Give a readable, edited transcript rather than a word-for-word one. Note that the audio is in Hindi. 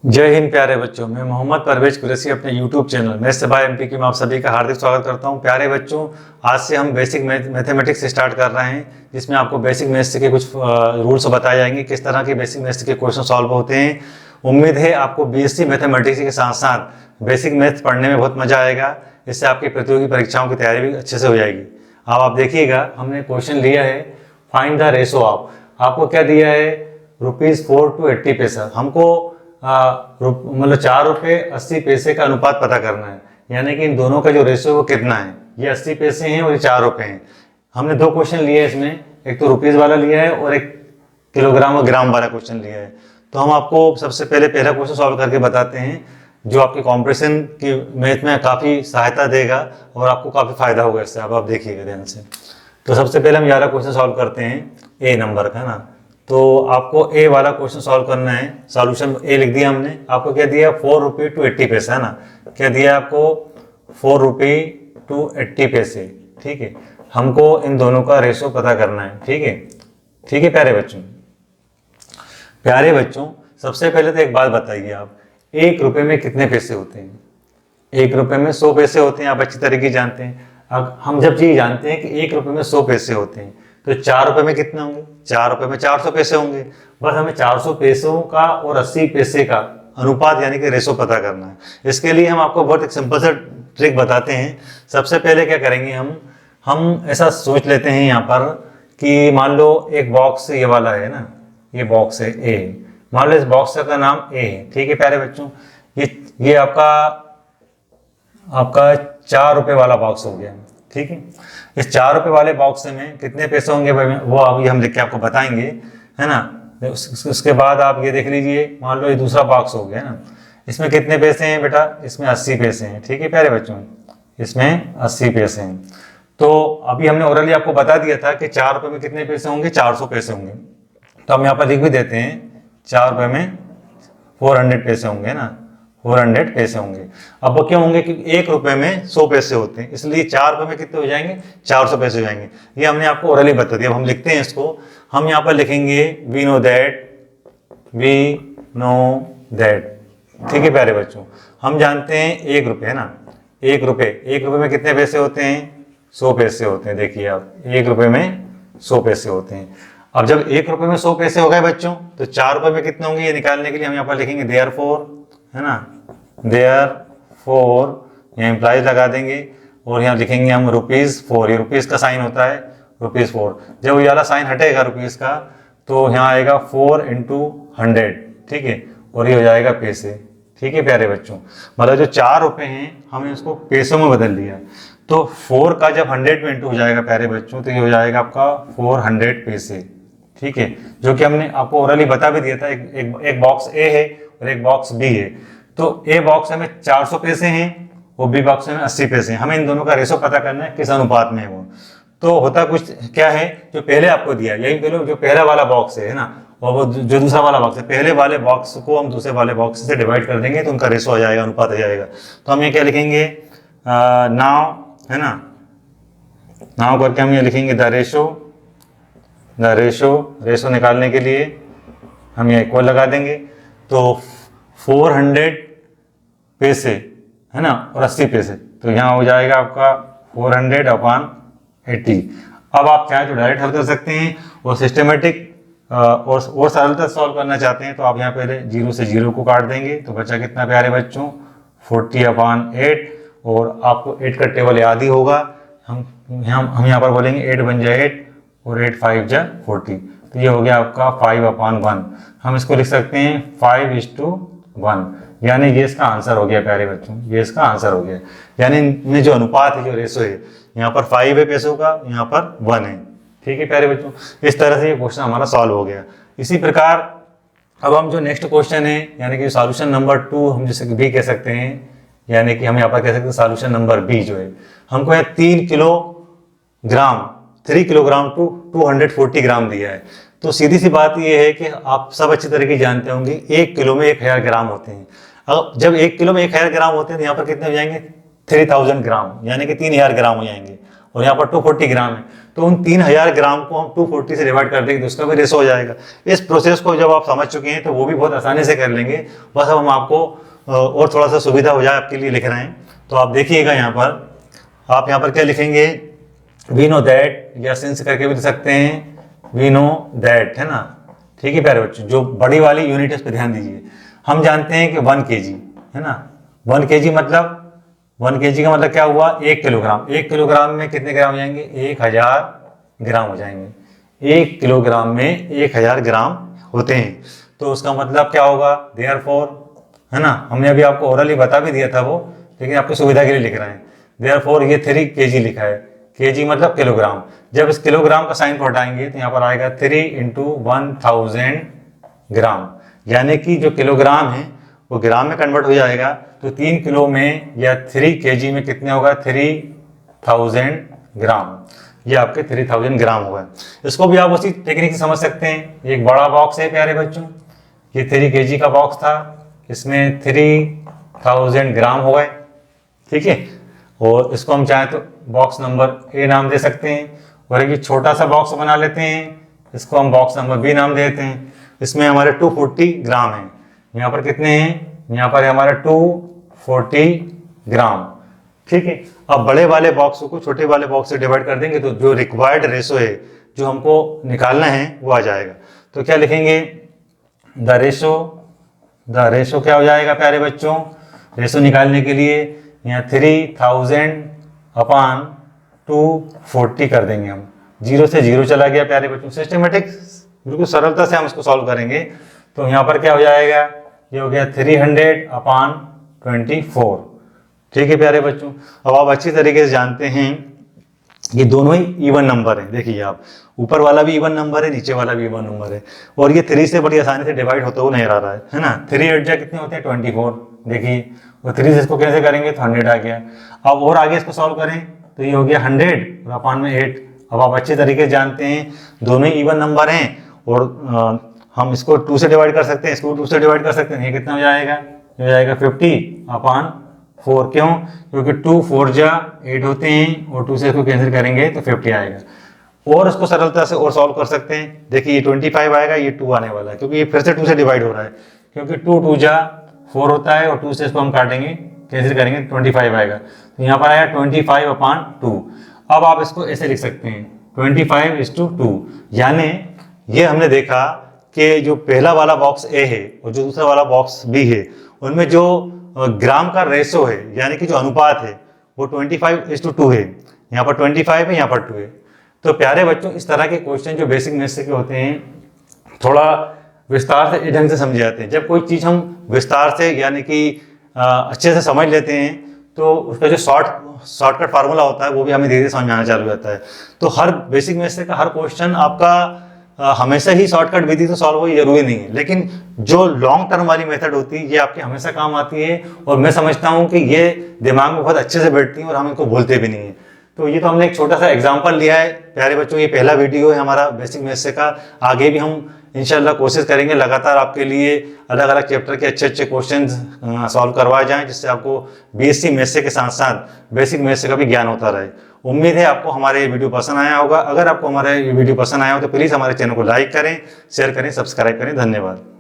जय हिंद प्यारे बच्चों। मैं मोहम्मद परवेज कुरैशी अपने YouTube चैनल मैथ्स से बाय एमपी की मैं आप सभी का हार्दिक स्वागत करता हूं। प्यारे बच्चों, आज से हम बेसिक मैथमेटिक्स स्टार्ट कर रहे हैं, जिसमें आपको बेसिक मैथ्स के कुछ रूल्स बताए जाएंगे, किस तरह के बेसिक मैथ्स के क्वेश्चन सॉल्व होते हैं। उम्मीद है आपको बीएससी मैथमेटिक्स के साथ साथ बेसिक मैथ्स पढ़ने में बहुत मजा आएगा। इससे आपकी प्रतियोगी परीक्षाओं की तैयारी भी अच्छे से हो जाएगी। अब आप देखिएगा, हमने क्वेश्चन लिया है फाइंड द रेशो ऑफ। आपको क्या दिया है? ₹4 to 80 पैसा। हमको मतलब ₹4.80 का अनुपात पता करना है, यानी कि इन दोनों का जो रेशियो है वो कितना है। ये 80 पैसे हैं और ये ₹4 हैं। हमने दो क्वेश्चन लिए हैं इसमें, एक तो रुपीज वाला लिया है और एक किलोग्राम और ग्राम वाला क्वेश्चन लिया है। तो हम आपको सबसे पहले पहला क्वेश्चन सॉल्व करके बताते हैं, जो आपके कॉम्पिटिशन की मैथ में काफ़ी सहायता देगा और आपको काफ़ी फायदा होगा इससे। आप देखिएगा ध्यान से। तो सबसे पहले हम 11 क्वेश्चन सॉल्व करते हैं ए नंबर का ना। तो आपको ए वाला क्वेश्चन सॉल्व करना है। सॉल्यूशन ए लिख दिया हमने। आपको क्या दिया? ₹4 to 80 पैसा है ना। क्या दिया आपको? ₹4 to 80 पैसे। ठीक है, हमको इन दोनों का रेशो पता करना है। ठीक है, ठीक है प्यारे बच्चों। प्यारे बच्चों, सबसे पहले तो एक बात बताइए, आप ₹1 में कितने पैसे होते हैं? ₹1 में 100 पैसे होते हैं। आप अच्छी तरीके जानते हैं। अब हम जब ये जानते हैं कि ₹1 में 100 पैसे होते हैं, तो ₹4 में कितने होंगे? ₹4 में 400 पैसे होंगे। बस हमें 400 पैसों का और 80 पैसे का अनुपात यानी कि रेशो पता करना है। इसके लिए हम आपको बहुत एक सिंपल सा ट्रिक बताते हैं। सबसे पहले क्या करेंगे, हम ऐसा सोच लेते हैं यहाँ पर कि मान लो एक बॉक्स ये वाला है ना, ये बॉक्स है ए। मान लो इस बॉक्स का नाम ए है। ठीक है प्यारे बच्चों, ये आपका ₹4 वाला बॉक्स हो गया। ठीक है, इस ₹4 वाले बॉक्स में कितने पैसे होंगे वो अभी हम लिख के आपको बताएंगे, है ना। उसके बाद आप ये देख लीजिए, मान लो ये दूसरा बॉक्स हो गया ना, इसमें कितने पैसे हैं बेटा? इसमें 80 पैसे हैं। ठीक है प्यारे बच्चों, इसमें 80 पैसे हैं। तो अभी हमने ओरली आपको बता दिया था कि ₹4 में कितने पैसे होंगे? 400 पैसे होंगे। तो हम यहाँ पर लिख भी देते हैं, ₹4 में 400 पैसे होंगे ना, 400 पैसे होंगे। अब वो क्यों होंगे? क्योंकि ₹1 में 100 पैसे होते हैं, इसलिए ₹4 में कितने हो जाएंगे? 400 पैसे हो जाएंगे। ये हमने आपको ओरली बता दिया। अब हम लिखते हैं इसको। हम यहाँ पर लिखेंगे वी नो दैट। ठीक है प्यारे बच्चों, हम जानते हैं ₹1 है ना। ₹1 में कितने पैसे होते हैं? 100 पैसे होते हैं। देखिए आप, ₹1 में 100 पैसे होते हैं। अब जब ₹1 में 100 पैसे हो गए बच्चों, तो ₹4 में कितने होंगे ये निकालने के लिए हम यहाँ पर लिखेंगे देयरफॉर, है ना। देयरफॉर यहाँ इम्प्लाइज लगा देंगे और यहाँ लिखेंगे हम ₹4। ये रुपीज़ का साइन होता है, ₹4। जब ये वाला साइन हटेगा रुपीज़ का, तो यहाँ आएगा 4 into 100। ठीक है, और ये हो जाएगा पैसे। ठीक है प्यारे बच्चों, मतलब जो ₹4 हैं हमने उसको पैसों में बदल दिया। तो 4 का जब 100 में इंटू हो जाएगा प्यारे बच्चों, तो ये हो जाएगा आपका 400 पैसे। ठीक है, जो कि हमने आपको ओरली बता भी दिया था। एक बॉक्स ए है और एक बॉक्स बी है। तो ए बॉक्स में 400 पैसे हैं और बी बॉक्स में 80 पैसे हैं। हमें इन दोनों का रेशो पता करना है, किस अनुपात में है वो। तो होता कुछ क्या है, जो पहले आपको दिया, यही पहले जो पहला वाला बॉक्स है ना, और वो जो दूसरा वाला बॉक्स है, पहले वाले बॉक्स को हम दूसरे वाले बॉक्स से डिवाइड कर देंगे, तो उनका रेशो आ जाएगा, अनुपात आ जाएगा। तो हम ये क्या लिखेंगे? नाउ, है ना, नाउ करके हम ये लिखेंगे द रेशो निकालने के लिए हम ये इक्वल लगा देंगे। तो 400 पैसे है ना और 80 पैसे, तो यहाँ हो जाएगा आपका 400/80। अब आप चाहे तो डायरेक्ट हल कर सकते हैं, और सिस्टमेटिक और सरलता सॉल्व करना चाहते हैं तो आप यहाँ पहले 0 से 0 को काट देंगे। तो बचा कितना प्यारे बच्चों? 40/8। और आपको 8 का टेबल याद ही होगा। हम यहाँ पर बोलेंगे 8 बन जाए 8 और 8 5 जा 40। तो ये हो गया आपका 5/1। हम इसको लिख सकते हैं 5:1, यानी ये इसका आंसर हो गया प्यारे बच्चों, ये इसका आंसर हो गया। यानी इनमें जो अनुपात है, जो रेशो है, यहाँ पर 5 है पैसों का, यहाँ पर 1 है। ठीक है प्यारे बच्चों, इस तरह से ये क्वेश्चन हमारा सॉल्व हो गया। इसी प्रकार अब हम जो नेक्स्ट क्वेश्चन है, यानी कि सॉल्यूशन नंबर 2 हम जिसे भी कह सकते हैं, यानी कि हम यहाँ पर कह सकते हैं सॉल्यूशन नंबर बी जो है, हमको यहाँ 3 किलोग्राम टू 240 ग्राम दिया है। तो सीधी सी बात ये है कि आप सब अच्छी तरीके जानते होंगे 1 किलो में 1000 ग्राम होते हैं। अब जब 1 किलो में 1000 ग्राम होते हैं तो यहाँ पर कितने हो जाएंगे? 3000 ग्राम, यानी कि 3000 ग्राम हो जाएंगे। और यहाँ पर 240 ग्राम है, तो उन 3000 ग्राम को हम 240 से डिवाइड कर देंगे तो उसका भी रेशो हो जाएगा। इस प्रोसेस को जब आप समझ चुके हैं तो वो भी बहुत आसानी से कर लेंगे। बस अब हम आपको और थोड़ा सा सुविधा हो जाए आपके लिए लिख रहे हैं। तो आप देखिएगा यहाँ पर, आप यहाँ पर क्या लिखेंगे, वी नो दैट, या सिंस करके भी लिख सकते हैं, वी नो दैट, है ना। ठीक है प्यारे बच्चों, जो बड़ी वाली यूनिट है उस पर ध्यान दीजिए। हम जानते हैं कि 1 kg, है ना, 1 kg मतलब 1 kg का मतलब क्या हुआ, 1 किलोग्राम। 1 किलोग्राम में कितने ग्राम हो जाएंगे, 1000 ग्राम हो जाएंगे। 1 किलोग्राम में 1000 ग्राम होते हैं। तो उसका मतलब क्या होगा, देयरफॉर, है ना, हमने अभी आपको ओरली बता भी दिया था वो, लेकिन आपकी सुविधा के लिए लिख रहे हैं। देयरफॉर ये 3 kg लिखा है, kg मतलब किलोग्राम। जब इस किलोग्राम का साइन को हटाएंगे तो यहाँ पर आएगा 3 × 1000 ग्राम, यानी कि जो किलोग्राम है वो ग्राम में कन्वर्ट हो जाएगा। तो 3 किलो में या 3 kg में कितने होगा, 3000 ग्राम। ये आपके 3000 ग्राम होगा। इसको भी आप उसी टेक्निक से समझ सकते हैं। एक बड़ा बॉक्स है प्यारे बच्चों, ये 3 kg का बॉक्स था, इसमें 3000 ग्राम हो गए, ठीक है। और इसको हम चाहें तो बॉक्स नंबर ए नाम दे सकते हैं, और एक छोटा सा बॉक्स बना लेते हैं, इसको हम बॉक्स नंबर बी नाम देते हैं। इसमें हमारे 240 ग्राम हैं। यहाँ पर कितने हैं, यहाँ पर हमारा 240 ग्राम, ठीक है। अब बड़े वाले बॉक्स को छोटे वाले बॉक्स से डिवाइड कर देंगे तो जो रिक्वायर्ड रेशो है जो हमको निकालना है वो आ जाएगा। तो क्या लिखेंगे, द रेशो क्या हो जाएगा प्यारे बच्चों, रेशो निकालने के लिए यहाँ 3000/240 कर देंगे हम। 0 से 0 चला गया प्यारे बच्चों। सिस्टमेटिक बिल्कुल सरलता से हम इसको सॉल्व करेंगे। तो यहाँ पर क्या हो जाएगा, ये हो गया 300/24, ठीक है प्यारे बच्चों। अब आप अच्छी तरीके से जानते हैं ये दोनों ही इवन नंबर है। देखिए आप, ऊपर वाला भी इवन नंबर है, नीचे वाला भी इवन नंबर है, और ये 3 से बड़ी आसानी से डिवाइड होता हुआ नजर आ रहा है ना। 3 8 जा कितने होते हैं, 24। देखिए, और 3 से इसको कैसे करेंगे तो 100 आ गया। अब और आगे इसको सॉल्व करें तो ये हो गया 100 और अपान में 8। अब आप अच्छे तरीके से जानते हैं दोनों ही इवन नंबर हैं, और हम इसको 2 से डिवाइड कर सकते हैं, इसको 2 से डिवाइड कर सकते हैं। ये कितना हो जाएगा, ये हो जाएगा 50/4। क्यों, क्योंकि 2 4 जा 8 होते हैं, और 2 से इसको कैंसिल करेंगे तो 50 आएगा। और इसको सरलता से और सॉल्व कर सकते हैं। देखिए ये 25 आएगा, ये 2 आने वाला है, क्योंकि ये फिर से 2 से डिवाइड हो रहा है, क्योंकि 2 2 जा 4 होता है, और 2 से इसको हम काटेंगे, कैंसिल करेंगे, 25 आएगा। तो यहाँ पर आया 25/2। अब आप इसको ऐसे लिख सकते हैं 25:2, यानी ये हमने देखा कि जो पहला वाला बॉक्स ए है और जो दूसरा वाला बॉक्स बी है, उनमें जो ग्राम का रेशो है, यानी कि जो अनुपात है, वो 25:2 है। यहाँ पर 25 है, यहाँ पर 2 है। तो प्यारे बच्चों, इस तरह के क्वेश्चन जो बेसिक मैथ्स के होते हैं, थोड़ा विस्तार से इस ढंग से समझे जाते हैं। जब कोई चीज़ हम विस्तार से यानी कि अच्छे से समझ लेते हैं तो उसका जो शॉर्टकट फार्मूला होता है वो भी हमें धीरे धीरे समझ में आना चालू होता है। तो हर बेसिक मैथ्स का हर क्वेश्चन आपका हमेशा ही शॉर्टकट विधि से सॉल्व हो ये जरूरी नहीं है, लेकिन जो लॉन्ग टर्म वाली मेथड होती है ये आपके हमेशा काम आती है, और मैं समझता हूँ कि ये दिमाग में बहुत अच्छे से बैठती है और हम इनको भूलते भी नहीं है। तो ये तो हमने एक छोटा सा एग्जांपल लिया है प्यारे बच्चों, ये पहला वीडियो है हमारा बेसिक मैथ्स का। आगे भी हम इंशाल्लाह कोशिश करेंगे लगातार आपके लिए अलग अलग चैप्टर के अच्छे अच्छे क्वेश्चन सॉल्व करवाए जाएं, जिससे आपको बीएससी मैथ्स के साथ साथ बेसिक मैथ्स का भी ज्ञान होता रहे। उम्मीद है आपको हमारे ये वीडियो पसंद आया होगा। अगर आपको हमारा ये वीडियो पसंद आया हो तो प्लीज़ हमारे चैनल को लाइक करें, शेयर करें, सब्सक्राइब करें। धन्यवाद।